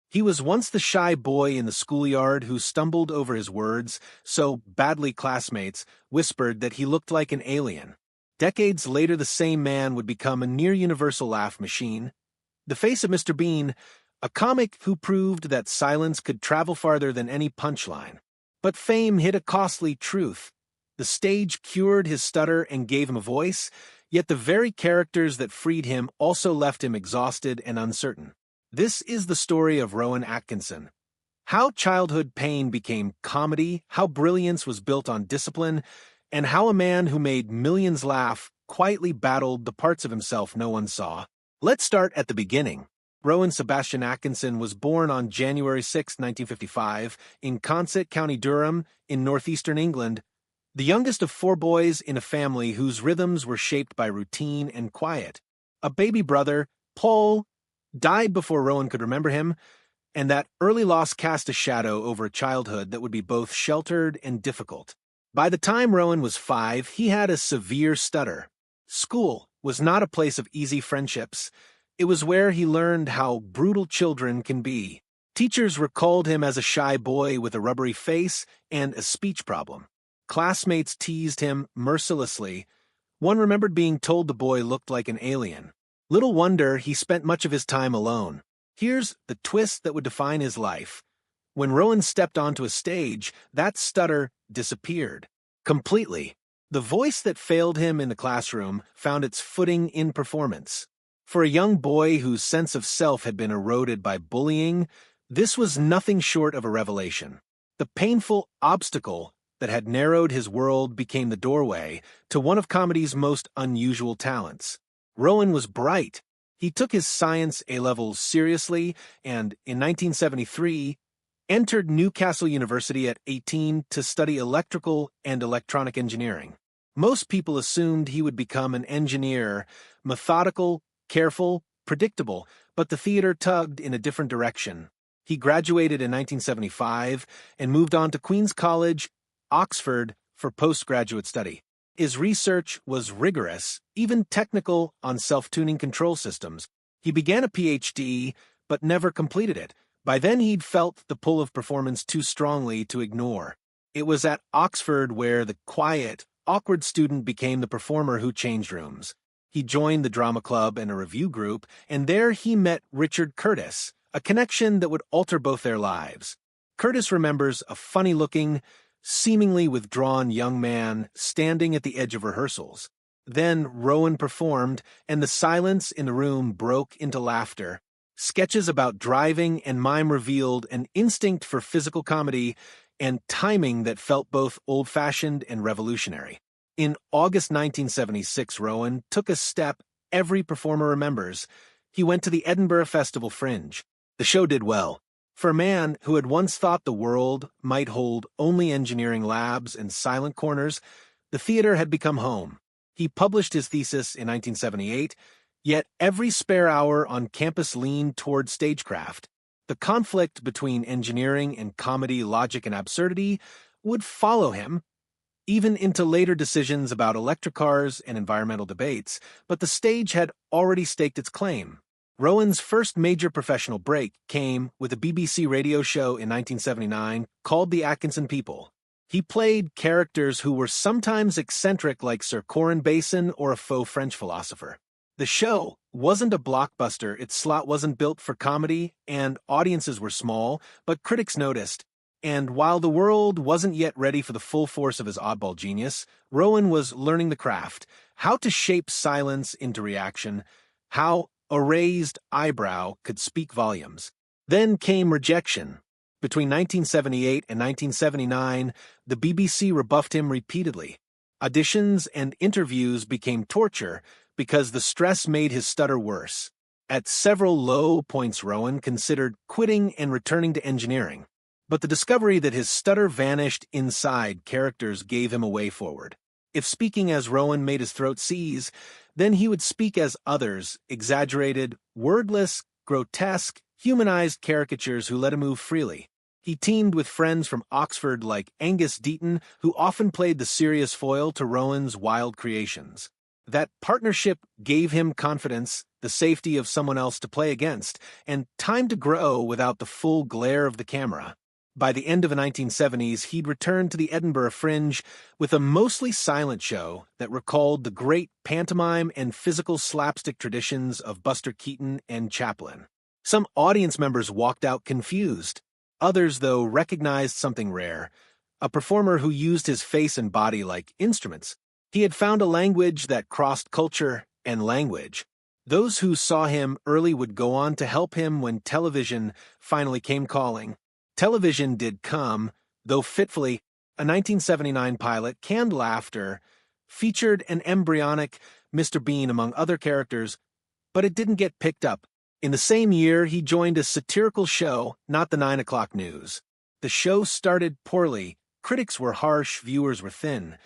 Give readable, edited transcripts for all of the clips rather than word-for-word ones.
He was once the shy boy in the schoolyard who stumbled over his words so badly classmates whispered that he looked like an alien. Decades later, the same man would become a near-universal laugh machine. The face of Mr. Bean, a comic who proved that silence could travel farther than any punchline. But fame hid a costly truth. The stage cured his stutter and gave him a voice, yet the very characters that freed him also left him exhausted and uncertain. This is the story of Rowan Atkinson. How childhood pain became comedy, how brilliance was built on discipline, and how a man who made millions laugh quietly battled the parts of himself no one saw. Let's start at the beginning. Rowan Sebastian Atkinson was born on January 6, 1955, in Consett, County Durham, in northeastern England, the youngest of four boys in a family whose rhythms were shaped by routine and quiet. A baby brother, Paul, died before Rowan could remember him, and that early loss cast a shadow over a childhood that would be both sheltered and difficult. By the time Rowan was 5, he had a severe stutter. School was not a place of easy friendships. It was where he learned how brutal children can be. Teachers recalled him as a shy boy with a rubbery face and a speech problem. Classmates teased him mercilessly. One remembered being told the boy looked like an alien. Little wonder he spent much of his time alone. Here's the twist that would define his life. When Rowan stepped onto a stage, that stutter disappeared. Completely. The voice that failed him in the classroom found its footing in performance. For a young boy whose sense of self had been eroded by bullying, this was nothing short of a revelation. The painful obstacle that had narrowed his world became the doorway to one of comedy's most unusual talents. Rowan was bright. He took his science A-levels seriously and, in 1973, entered Newcastle University at 18 to study electrical and electronic engineering. Most people assumed he would become an engineer, methodical, careful, predictable, but the theater tugged in a different direction. He graduated in 1975 and moved on to Queen's College, Oxford, for postgraduate study. His research was rigorous, even technical, on self-tuning control systems. He began a PhD, but never completed it. By then he'd felt the pull of performance too strongly to ignore. It was at Oxford where the quiet, awkward student became the performer who changed rooms. He joined the drama club and a review group, and there he met Richard Curtis, a connection that would alter both their lives. Curtis remembers a funny-looking, seemingly withdrawn young man standing at the edge of rehearsals. Then Rowan performed, and the silence in the room broke into laughter. Sketches about driving and mime revealed an instinct for physical comedy and timing that felt both old-fashioned and revolutionary. In August 1976, Rowan took a step every performer remembers. He went to the Edinburgh Festival Fringe. The show did well. For a man who had once thought the world might hold only engineering labs and silent corners, the theater had become home. He published his thesis in 1978, yet every spare hour on campus leaned toward stagecraft. The conflict between engineering and comedy, logic and absurdity would follow him, even into later decisions about electric cars and environmental debates, but the stage had already staked its claim. Rowan's first major professional break came with a BBC radio show in 1979 called The Atkinson People. He played characters who were sometimes eccentric like Sir Corin Basin or a faux French philosopher. The show wasn't a blockbuster, its slot wasn't built for comedy, and audiences were small, but critics noticed. And while the world wasn't yet ready for the full force of his oddball genius, Rowan was learning the craft, how to shape silence into reaction, how a raised eyebrow could speak volumes. Then came rejection. Between 1978 and 1979, the BBC rebuffed him repeatedly. Auditions and interviews became torture because the stress made his stutter worse. At several low points, Rowan considered quitting and returning to engineering. But the discovery that his stutter vanished inside characters gave him a way forward. If speaking as Rowan made his throat seize, then he would speak as others, exaggerated, wordless, grotesque, humanized caricatures who let him move freely. He teamed with friends from Oxford like Angus Deaton, who often played the serious foil to Rowan's wild creations. That partnership gave him confidence, the safety of someone else to play against, and time to grow without the full glare of the camera. By the end of the 1970s, he'd returned to the Edinburgh Fringe with a mostly silent show that recalled the great pantomime and physical slapstick traditions of Buster Keaton and Chaplin. Some audience members walked out confused. Others, though, recognized something rare, a performer who used his face and body like instruments. He had found a language that crossed culture and language. Those who saw him early would go on to help him when television finally came calling. Television did come, though fitfully. A 1979 pilot, Canned Laughter, featured an embryonic Mr. Bean among other characters, but it didn't get picked up. In the same year, he joined a satirical show, Not the 9 O'Clock News. The show started poorly. Critics were harsh, viewers were thin.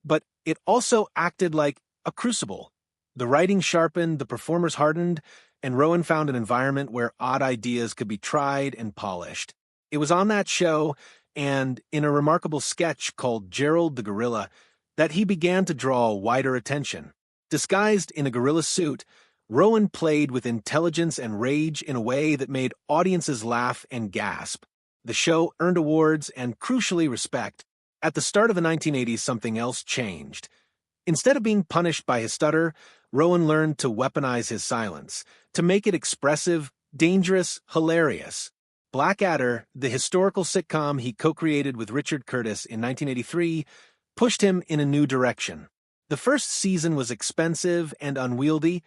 But it also acted like a crucible. The writing sharpened, the performers hardened, and Rowan found an environment where odd ideas could be tried and polished. It was on that show, and in a remarkable sketch called Gerald the Gorilla, that he began to draw wider attention. Disguised in a gorilla suit, Rowan played with intelligence and rage in a way that made audiences laugh and gasp. The show earned awards and, crucially, respect. At the start of the 1980s, something else changed. Instead of being punished by his stutter, Rowan learned to weaponize his silence, to make it expressive, dangerous, hilarious. Blackadder, the historical sitcom he co-created with Richard Curtis in 1983, pushed him in a new direction. The first season was expensive and unwieldy.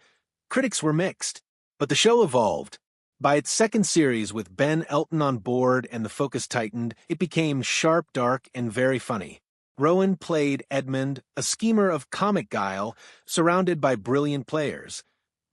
Critics were mixed, but the show evolved. By its second series, with Ben Elton on board and the focus tightened, it became sharp, dark, and very funny. Rowan played Edmund, a schemer of comic guile, surrounded by brilliant players.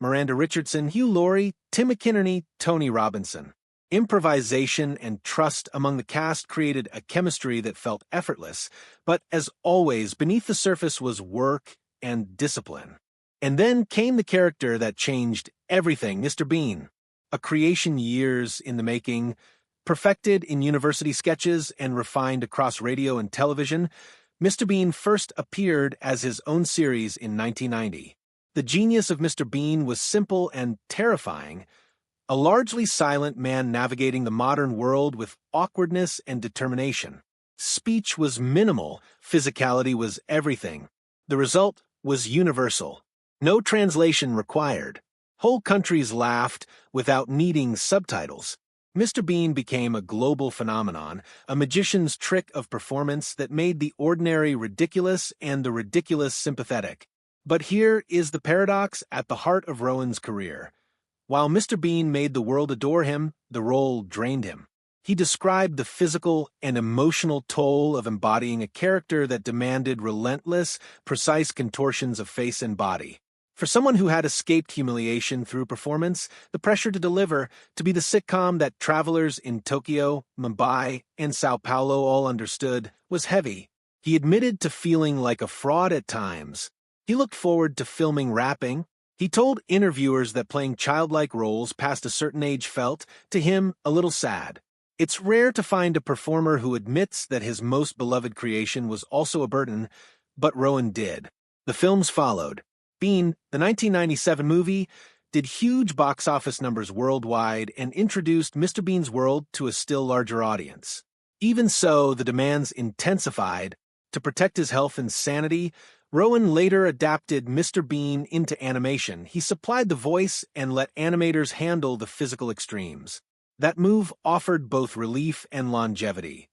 Miranda Richardson, Hugh Laurie, Tim McInerney, Tony Robinson. Improvisation and trust among the cast created a chemistry that felt effortless, but as always, beneath the surface was work and discipline. And then came the character that changed everything, Mr. Bean. A creation years in the making, perfected in university sketches and refined across radio and television, Mr. Bean first appeared as his own series in 1990. The genius of Mr. Bean was simple and terrifying. A largely silent man navigating the modern world with awkwardness and determination. Speech was minimal, physicality was everything. The result was universal. No translation required. Whole countries laughed without needing subtitles. Mr. Bean became a global phenomenon, a magician's trick of performance that made the ordinary ridiculous and the ridiculous sympathetic. But here is the paradox at the heart of Rowan's career. While Mr. Bean made the world adore him, the role drained him. He described the physical and emotional toll of embodying a character that demanded relentless, precise contortions of face and body. For someone who had escaped humiliation through performance, the pressure to deliver, to be the sitcom that travelers in Tokyo, Mumbai, and Sao Paulo all understood, was heavy. He admitted to feeling like a fraud at times. He looked forward to filming rapping. He told interviewers that playing childlike roles past a certain age felt, to him, a little sad. It's rare to find a performer who admits that his most beloved creation was also a burden, but Rowan did. The films followed. Bean, the 1997 movie, did huge box office numbers worldwide and introduced Mr. Bean's world to a still larger audience. Even so, the demands intensified. To protect his health and sanity, Rowan later adapted Mr. Bean into animation. He supplied the voice and let animators handle the physical extremes. That move offered both relief and longevity.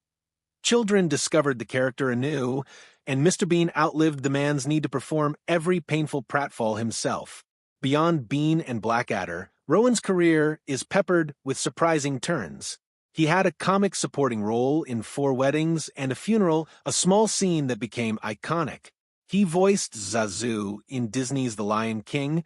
Children discovered the character anew, and Mr. Bean outlived the man's need to perform every painful pratfall himself. Beyond Bean and Blackadder, Rowan's career is peppered with surprising turns. He had a comic supporting role in 4 Weddings and a Funeral, a small scene that became iconic. He voiced Zazu in Disney's The Lion King,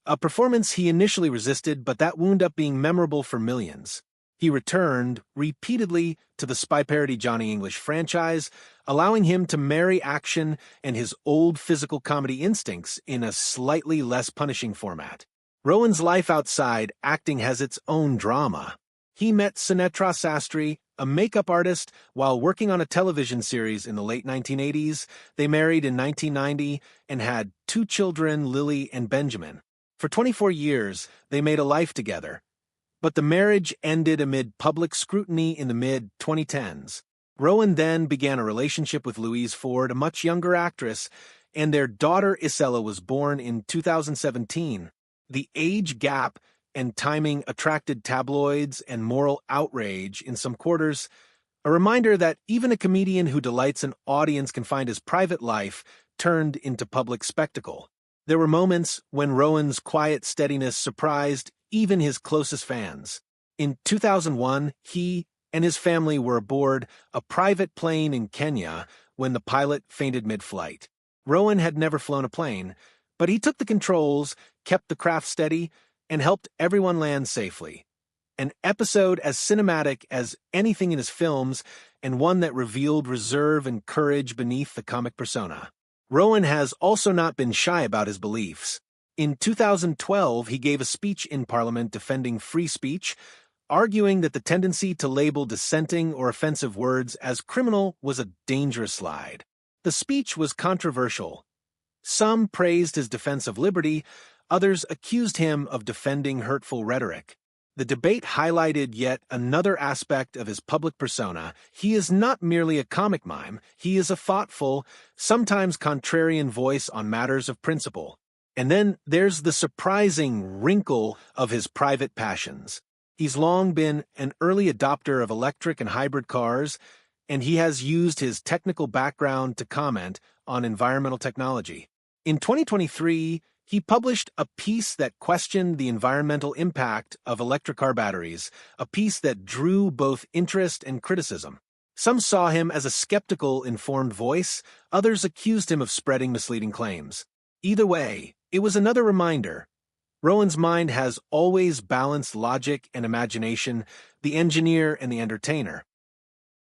a performance he initially resisted, but that wound up being memorable for millions. He returned repeatedly to the spy parody Johnny English franchise, allowing him to marry action and his old physical comedy instincts in a slightly less punishing format. Rowan's life outside acting has its own drama. He met Sunetra Sastry, a makeup artist, while working on a television series in the late 1980s. They married in 1990 and had two children, Lily and Benjamin. For 24 years, they made a life together. But the marriage ended amid public scrutiny in the mid-2010s. Rowan then began a relationship with Louise Ford, a much younger actress, and their daughter Isella was born in 2017. The age gap and timing attracted tabloids and moral outrage in some quarters, a reminder that even a comedian who delights an audience can find his private life turned into public spectacle. There were moments when Rowan's quiet steadiness surprised even his closest fans. In 2001, he and his family were aboard a private plane in Kenya when the pilot fainted mid-flight. Rowan had never flown a plane, but he took the controls, kept the craft steady, and helped everyone land safely. An episode as cinematic as anything in his films, and one that revealed reserve and courage beneath the comic persona. Rowan has also not been shy about his beliefs. In 2012, he gave a speech in Parliament defending free speech, arguing that the tendency to label dissenting or offensive words as criminal was a dangerous slide. The speech was controversial. Some praised his defense of liberty, others accused him of defending hurtful rhetoric. The debate highlighted yet another aspect of his public persona. He is not merely a comic mime, he is a thoughtful, sometimes contrarian voice on matters of principle. And then there's the surprising wrinkle of his private passions. He's long been an early adopter of electric and hybrid cars, and he has used his technical background to comment on environmental technology. In 2023, he published a piece that questioned the environmental impact of electric car batteries, a piece that drew both interest and criticism. Some saw him as a skeptical, informed voice, others accused him of spreading misleading claims. Either way, it was another reminder. Rowan's mind has always balanced logic and imagination, the engineer and the entertainer.